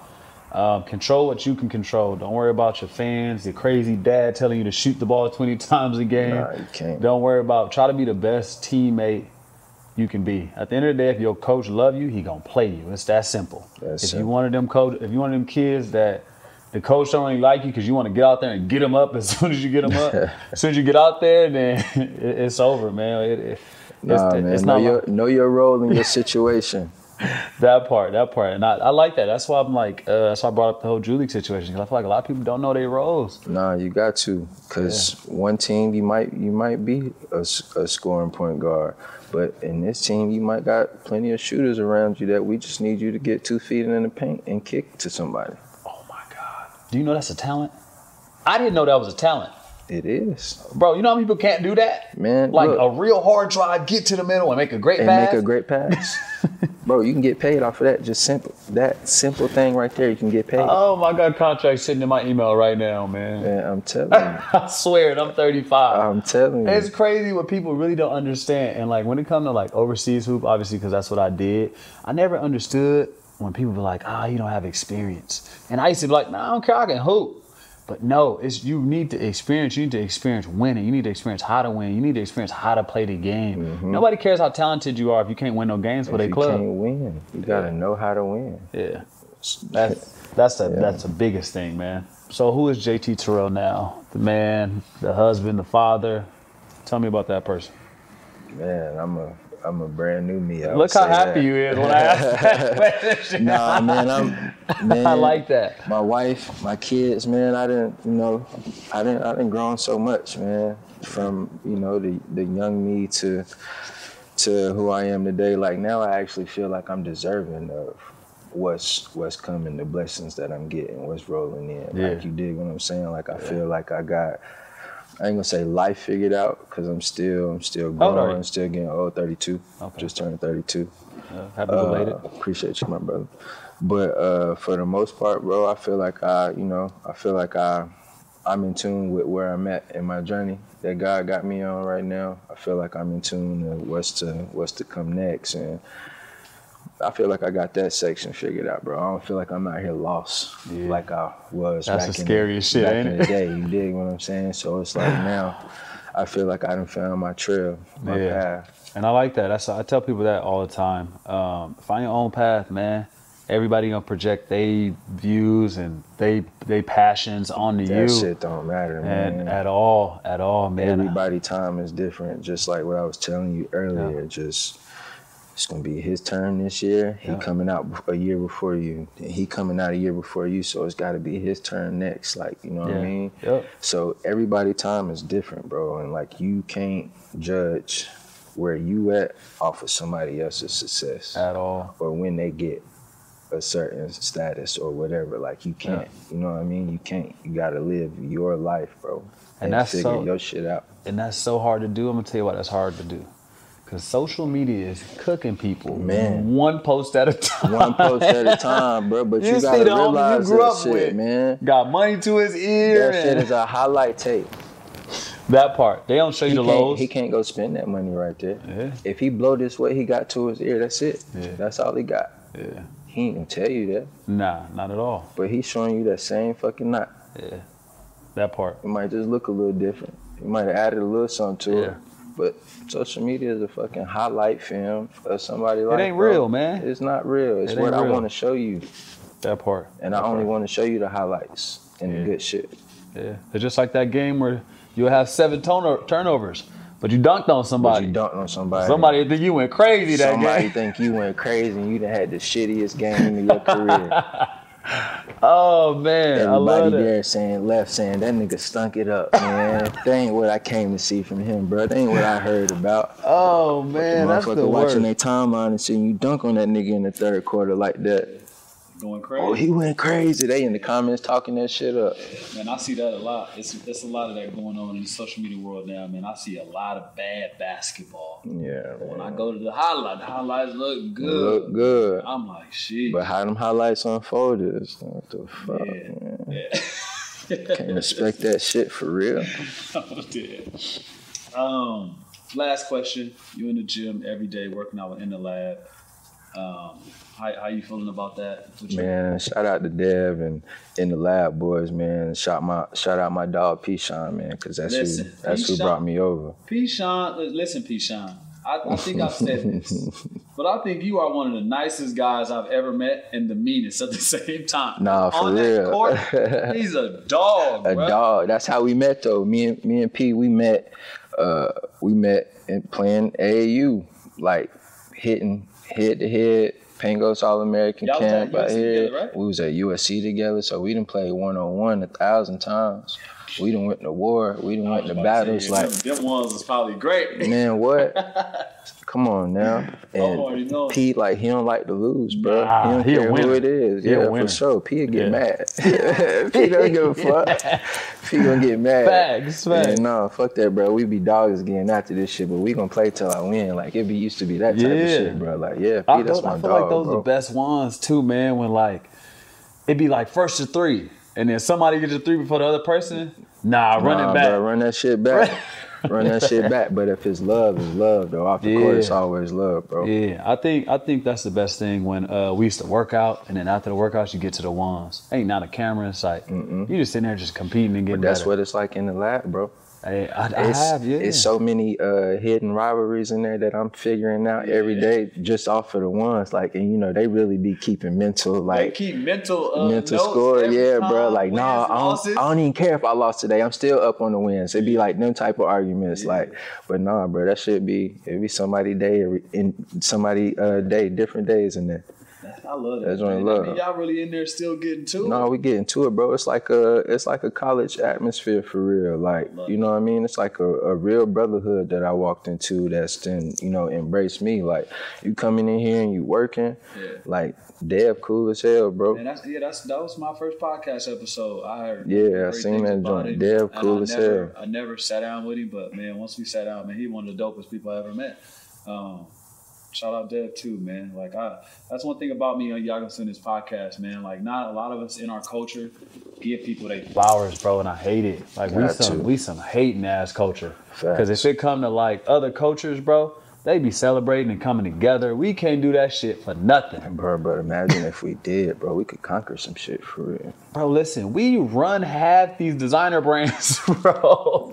[SPEAKER 3] Control what you can control. Don't worry about your fans, your crazy dad telling you to shoot the ball 20 times a game.
[SPEAKER 4] Nah, you can't.
[SPEAKER 3] Don't worry about, try to be the best teammate you can be. At the end of the day, if your coach love you, he gonna play you. It's that simple. If you one of them kids that the coach don't really like you because you want to get out there and get them up as soon as you get them up, as soon as you get out there, then it's over, man. It's
[SPEAKER 4] know your role in your situation.
[SPEAKER 3] That part, and I like that. That's why I'm like, that's why I brought up the whole Drew League situation, because I feel like a lot of people don't know their roles.
[SPEAKER 4] Nah, you got to, because one team you might be a scoring point guard, but in this team you might got plenty of shooters around you that we just need you to get 2 feet in the paint and kick to somebody.
[SPEAKER 3] Oh my God! Do you know that's a talent? I didn't know that was a talent.
[SPEAKER 4] It is.
[SPEAKER 3] Bro, you know how many people can't do that?
[SPEAKER 4] Man,
[SPEAKER 3] like
[SPEAKER 4] look,
[SPEAKER 3] a real hard drive, get to the middle and make a great pass.
[SPEAKER 4] Bro, you can get paid off of that. Just simple. That simple thing right there, you can get paid.
[SPEAKER 3] Oh my God, contract sitting in my email right now, man.
[SPEAKER 4] Man, I'm telling you.
[SPEAKER 3] I swear it, I'm 35.
[SPEAKER 4] I'm telling you.
[SPEAKER 3] It's crazy what people really don't understand. And like when it comes to like overseas hoop, obviously because that's what I did, I never understood when people were like, you don't have experience. And I used to be like, I don't care, I can hoop. But no, you need to experience. You need to experience winning. You need to experience how to win. You need to experience how to play the game. Mm-hmm. Nobody cares how talented you are if you can't win no games for their club.
[SPEAKER 4] You can't win. You gotta know how to win.
[SPEAKER 3] Yeah, that's the biggest thing, man. So who is JT Terrell now? The man, the husband, the father. Tell me about that person.
[SPEAKER 4] Man, I'm a brand new me.
[SPEAKER 3] Look how happy you is when I ask that question.
[SPEAKER 4] Nah, man,
[SPEAKER 3] I like that.
[SPEAKER 4] My wife, my kids, man, I didn't grown so much, man, from, the young me to who I am today. Like now I actually feel like I'm deserving of what's coming, the blessings that I'm getting, what's rolling in.
[SPEAKER 3] Yeah.
[SPEAKER 4] Like, you dig what I'm saying? Like I feel like I got, I ain't gonna say life figured out, because I'm still growing, I'm still getting old, 32. Okay. Just turned 32.
[SPEAKER 3] Happy belated.
[SPEAKER 4] Appreciate you, my brother. But for the most part, bro, I feel like I'm in tune with where I'm at in my journey that God got me on right now. I feel like I'm in tune to what's to come next, and I feel like I got that section figured out, bro. I don't feel like I'm out here lost like I was
[SPEAKER 3] back in the
[SPEAKER 4] day. You dig what I'm saying? So it's like now I feel like I done found my trail, my path.
[SPEAKER 3] And I like that. I tell people that all the time. Find your own path, man. Everybody gonna project their views and they passions onto you.
[SPEAKER 4] That shit don't matter, man.
[SPEAKER 3] At all, man.
[SPEAKER 4] Everybody's time is different. Just like what I was telling you earlier. Just it's gonna be his turn this year. He coming out a year before you. He coming out a year before you, so it's got to be his turn next. Like, you know what I mean?
[SPEAKER 3] Yep.
[SPEAKER 4] So everybody's time is different, bro, and like you can't judge where you at off of somebody else's success
[SPEAKER 3] at all,
[SPEAKER 4] or when they get a certain status or whatever. Like you can't. You know what I mean? You can't. You got to live your life, bro, and
[SPEAKER 3] that's
[SPEAKER 4] figure your shit out.
[SPEAKER 3] And that's so hard to do. I'm gonna tell you why that's hard to do. Because social media is cooking people,
[SPEAKER 4] man.
[SPEAKER 3] One post at a time.
[SPEAKER 4] One post at a time, bro. But you gotta realize that shit, man.
[SPEAKER 3] Got money to his ear.
[SPEAKER 4] That shit is a highlight tape.
[SPEAKER 3] That part. They don't show you the lows.
[SPEAKER 4] He can't go spend that money right there.
[SPEAKER 3] Yeah.
[SPEAKER 4] If he blow this way he got to his ear, that's it.
[SPEAKER 3] Yeah.
[SPEAKER 4] That's all he got.
[SPEAKER 3] Yeah.
[SPEAKER 4] He ain't gonna tell you that.
[SPEAKER 3] Nah, not at all.
[SPEAKER 4] But he's showing you that same fucking knot.
[SPEAKER 3] Yeah. That part.
[SPEAKER 4] It might just look a little different. He might have added a little something to it. But social media is a fucking highlight film of somebody like
[SPEAKER 3] it ain't real, man.
[SPEAKER 4] It's not real. It's what I want to show you.
[SPEAKER 3] That part.
[SPEAKER 4] And I only want to show you the highlights and the good shit.
[SPEAKER 3] Yeah. It's just like that game where you'll have 7 turnovers, but you dunked on somebody. Somebody think you went crazy that game.
[SPEAKER 4] Somebody think you went crazy and you done had the shittiest game of your career.
[SPEAKER 3] Oh man,
[SPEAKER 4] everybody
[SPEAKER 3] I love
[SPEAKER 4] there saying that nigga stunk it up, man. That ain't what I came to see from him, bro. That ain't what I heard about.
[SPEAKER 3] Oh man, that's the worst.
[SPEAKER 4] Watching their timeline and seeing you dunk on that nigga in the third quarter like that.
[SPEAKER 2] Going crazy.
[SPEAKER 4] Oh, he went crazy. They in the comments talking that shit up.
[SPEAKER 2] Man, I see that a lot. It's a lot of that going on in the social media world now, man. I see a lot of bad basketball.
[SPEAKER 4] Yeah.
[SPEAKER 2] When I go to the highlights look good.
[SPEAKER 4] Look good.
[SPEAKER 2] I'm like, shit.
[SPEAKER 4] But how them highlights unfold is, what the fuck, man?
[SPEAKER 2] Yeah.
[SPEAKER 4] Can't respect that shit for real.
[SPEAKER 2] Oh, damn. Last question. You in the gym every day, working out in the lab. How you feeling about that?
[SPEAKER 4] Man, shout out to Dev and in the lab boys, man. Shout out my dog P-Sean, man, because that's who brought me over.
[SPEAKER 2] P-Sean, listen, P-Sean. I think I've said this, but I think you are one of the nicest guys I've ever met and the meanest at the same time.
[SPEAKER 4] Nah, for real.
[SPEAKER 2] That court, he's a dog,
[SPEAKER 4] a dog. That's how we met, though. Me and P, we met in playing AAU, like hitting head-to-head. Pangos All-American camp out here. Together, right? We was at USC together, so we done played 1-on-1 1,000 times. We done went to war. We done went to battles. Like
[SPEAKER 2] them ones was probably great.
[SPEAKER 4] Man, what? Come on now. And P, like, he don't like to lose, bro. He don't care who it is. Yeah, for sure. P will get mad. P don't give a fuck. P gonna get mad.
[SPEAKER 3] Facts.
[SPEAKER 4] Yeah, no, fuck that, bro. We be dogs getting after this shit, but we gonna play till I win. Like, used to be that type of shit, bro. Like, yeah, P, that's my dog,
[SPEAKER 3] I feel like those are the best ones, too, man, when, like, it be like first to 3, and then somebody gets a 3 before the other person. Run it back.
[SPEAKER 4] Bro, run that shit back. Run that shit back. But if it's love, though. Off the court, it's always love, bro.
[SPEAKER 3] Yeah, I think that's the best thing when we used to work out, and then after the workouts, you get to the ones. Ain't not a camera in sight. You just sitting there just competing and getting
[SPEAKER 4] that's
[SPEAKER 3] better.
[SPEAKER 4] what it's like in the lab, bro.
[SPEAKER 3] Hey, I have.
[SPEAKER 4] It's so many hidden rivalries in there that I'm figuring out every day just off of the ones. Like, and you know, they really be keeping mental, like,
[SPEAKER 2] they keep mental
[SPEAKER 4] score. Yeah, bro. Like, I don't even care if I lost today. I'm still up on the wins. It'd be like them type of arguments. Like, but nah, bro, that should be, it'd be somebody day different days in there.
[SPEAKER 2] I love that.
[SPEAKER 4] That's what I love.
[SPEAKER 2] I mean, y'all really in there still getting to it?
[SPEAKER 4] No, we getting to it, bro. It's like a college atmosphere for real. Like, you know what I mean? It's like a real brotherhood that I walked into that's then, you know, embraced me. Like, you coming in here and you working, like, Dev cool as hell, bro.
[SPEAKER 2] Man, that was my first podcast episode. I heard.
[SPEAKER 4] Yeah, I seen that joint. Dev cool as hell.
[SPEAKER 2] I never sat down with him, but man, once we sat down, man, he one of the dopest people I ever met. Shout out Dev too, man. Like, that's one thing about me on y'all gonna send this podcast, man. Like, not a lot of us in our culture give people their flowers, bro, and I hate it. Like, we some hating ass culture. Because if it come to like other cultures, bro, they be celebrating and coming together. We can't do that shit for nothing.
[SPEAKER 4] Bro, but imagine if we did, bro. We could conquer some shit for real.
[SPEAKER 3] Bro, listen, we run half these designer brands, bro.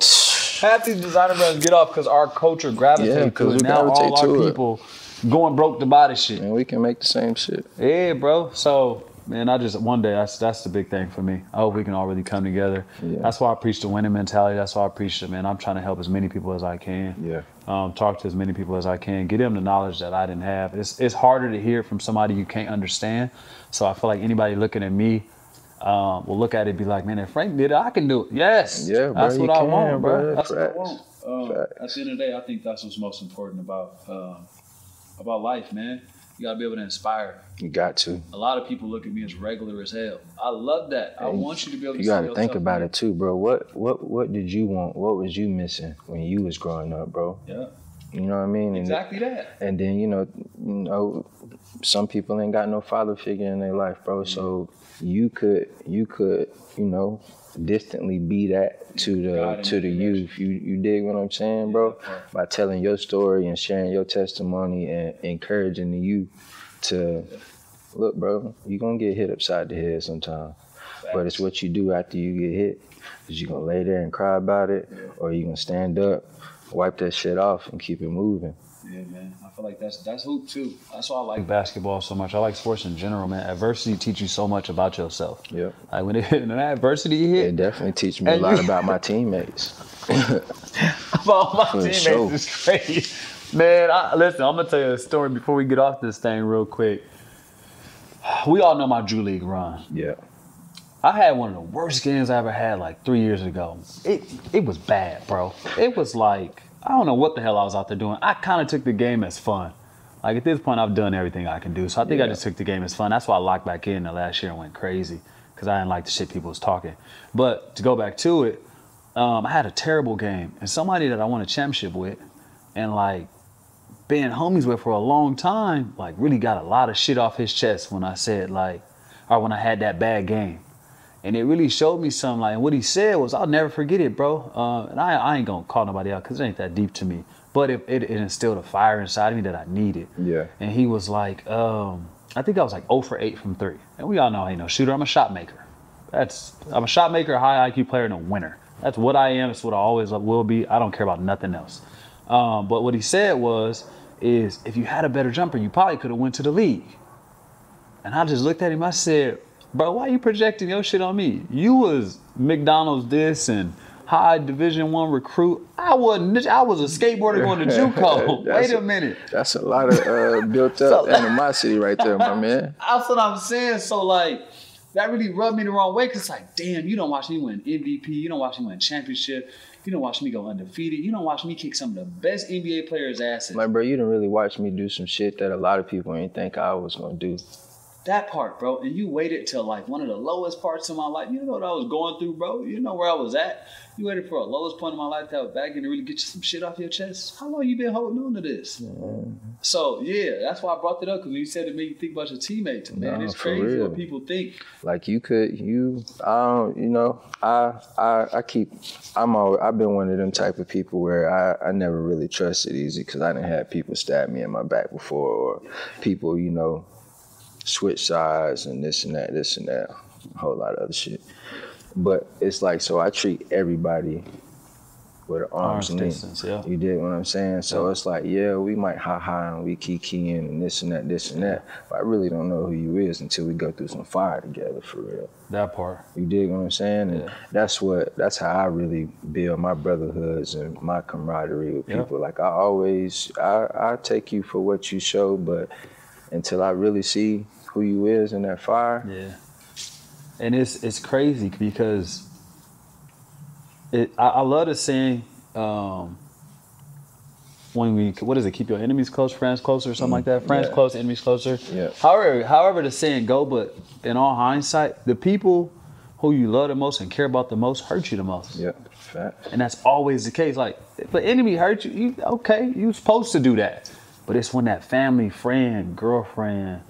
[SPEAKER 3] Half these designer brands get off because our culture gravitates to it. Now all our people going broke to buy this shit.
[SPEAKER 4] And we can make the same shit.
[SPEAKER 3] Yeah, bro. So Man, one day, that's the big thing for me. I hope we can all really come together.
[SPEAKER 4] Yeah.
[SPEAKER 3] That's why I preach the winning mentality. That's why I preach it, man. I'm trying to help as many people as I can.
[SPEAKER 4] Yeah.
[SPEAKER 3] Talk to as many people as I can. Get them the knowledge that I didn't have. It's harder to hear from somebody you can't understand. So I feel like anybody looking at me will look at it and be like, man, if Frank did it, I can do it. Yes.
[SPEAKER 4] Yeah, bro,
[SPEAKER 3] that's what I want, bro.
[SPEAKER 2] That's what I want. At the end of the day, I think that's what's most important about life, man. You gotta be able to inspire.
[SPEAKER 4] You got to.
[SPEAKER 2] A lot of people look at me as regular as hell. I love that. I want you to be able to.
[SPEAKER 4] You gotta think about it too, bro. What did you want? What was you missing when you was growing up, bro?
[SPEAKER 2] Yeah.
[SPEAKER 4] You know what I mean?
[SPEAKER 2] Exactly that.
[SPEAKER 4] And then you know, some people ain't got no father figure in their life, bro. Mm-hmm. So you could, distantly be that to the youth. You dig what I'm saying, bro? By telling your story and sharing your testimony and encouraging the youth to look, bro, you're gonna get hit upside the head sometime. But it's what you do after you get hit. Is you gonna lay there and cry about it, or you gonna stand up, wipe that shit off, and keep it moving.
[SPEAKER 2] Yeah, man. I feel like that's hoop too. That's why I like
[SPEAKER 3] basketball so much. I like sports in general, man. Adversity teaches you so much about yourself.
[SPEAKER 4] Yep.
[SPEAKER 3] Like when adversity hit,
[SPEAKER 4] it definitely teaches me a lot about my teammates.
[SPEAKER 3] About my teammates is crazy. Man, listen, I'm gonna tell you a story before we get off this thing real quick. We all know my Drew League run.
[SPEAKER 4] Yeah.
[SPEAKER 3] I had one of the worst games I ever had like 3 years ago. It was bad, bro. It was like, I don't know what the hell I was out there doing. I kind of took the game as fun. Like at this point, I've done everything I can do. So I think I just took the game as fun. That's why I locked back in the last year and went crazy because I didn't like the shit people was talking. But to go back to it, I had a terrible game. And somebody that I won a championship with and like being homies with for a long time, like really got a lot of shit off his chest when I said like, or when I had that bad game. And it really showed me something. Like, and what he said was, I'll never forget it, bro. And I ain't gonna call nobody out because it ain't that deep to me. But it instilled a fire inside of me that I needed. Yeah. And he was like, I think I was like 0 for 8 from 3. And we all know I ain't no shooter. I'm a shot maker. I'm a shot maker, a high IQ player, and a winner. That's what I am. It's what I always will be. I don't care about nothing else. But what he said is if you had a better jumper, you probably could have went to the league. And I just looked at him. I said, bro, why you projecting your shit on me? You was McDonald's this and high Division I recruit. I was a skateboarder going to JUCO. Wait a minute.
[SPEAKER 4] That's a lot of built up animosity right there, my man.
[SPEAKER 2] That's what I'm saying. So like, that really rubbed me the wrong way because it's like, damn, you don't watch me win MVP. You don't watch me win championship. You don't watch me go undefeated. You don't watch me kick some of the best NBA players' asses.
[SPEAKER 4] Like, bro, you didn't really watch me do some shit that a lot of people ain't think I was going to do.
[SPEAKER 2] That part, bro. And you waited till like one of the lowest parts of my life. You know what I was going through, bro? You know where I was at? You waited for a lowest point in my life to have back and to really get you some shit off your chest? How long you been holding on to this? So, yeah, that's why I brought it up, because when you said it made you think about your teammates, man, it's crazy what people think.
[SPEAKER 4] Like I've been one of them type of people where I never really trusted easy because I didn't have people stab me in my back before, or people, switch sides and this and that, a whole lot of other shit. But it's like, so I treat everybody with an arm's length. Yeah. You dig what I'm saying? So it's like, yeah, we might ha-ha and we kikiing and this and that. But I really don't know who you is until we go through some fire together, for real.
[SPEAKER 3] That part.
[SPEAKER 4] You dig what I'm saying? And that's how I really build my brotherhoods and my camaraderie with people. Like I take you for what you show, but until I really see who you is in that fire. Yeah.
[SPEAKER 3] And it's crazy because I love the saying, what is it, keep your enemies close, friends closer, or something like that? Friends close, enemies closer. Yeah. However the saying go, but in all hindsight, the people who you love the most and care about the most hurt you the most. Yeah, fact. And that's always the case. Like, if an enemy hurt you, you're supposed to do that. But it's when that family, friend, girlfriend,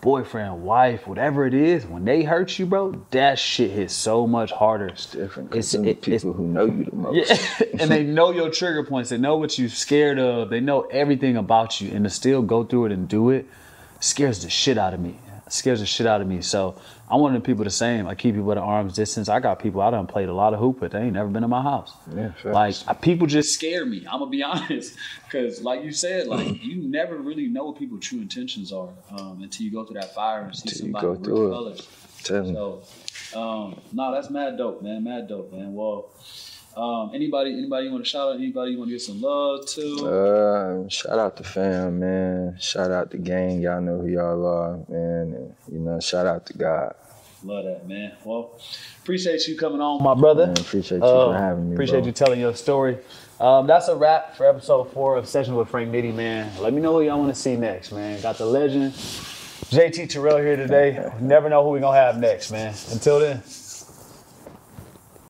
[SPEAKER 3] boyfriend, wife, whatever it is, when they hurt you, bro, that shit hits so much harder.
[SPEAKER 4] It's different because it's people who know you the most.
[SPEAKER 3] Yeah. And they know your trigger points. They know what you're scared of. They know everything about you. And to still go through it and do it scares the shit out of me. scares the shit out of me. So I'm one of the people the same. I keep people at arm's distance. I got people I done played a lot of hoop with. They ain't never been in my house.
[SPEAKER 4] Yeah,
[SPEAKER 3] like people just
[SPEAKER 2] scare me. I'm gonna be honest, because like you said, like you never really know what people's true intentions are until you go through that fire and see somebody with real colors. So, no, that's mad dope, man. Mad dope, man. Well. Anybody you want to shout out? Anybody you want to give some love to?
[SPEAKER 4] Shout out the fam, man. Shout out the gang. Y'all know who y'all are, man. And, shout out to God.
[SPEAKER 2] Love that, man. Well, appreciate you coming on,
[SPEAKER 3] my brother.
[SPEAKER 4] Man, appreciate you for having me.
[SPEAKER 3] Appreciate you telling your story. That's a wrap for episode 4 of Session with Frank Nitty, man. Let me know who y'all want to see next, man. Got the legend JT Terrell here today. Never know who we gonna have next, man. Until then.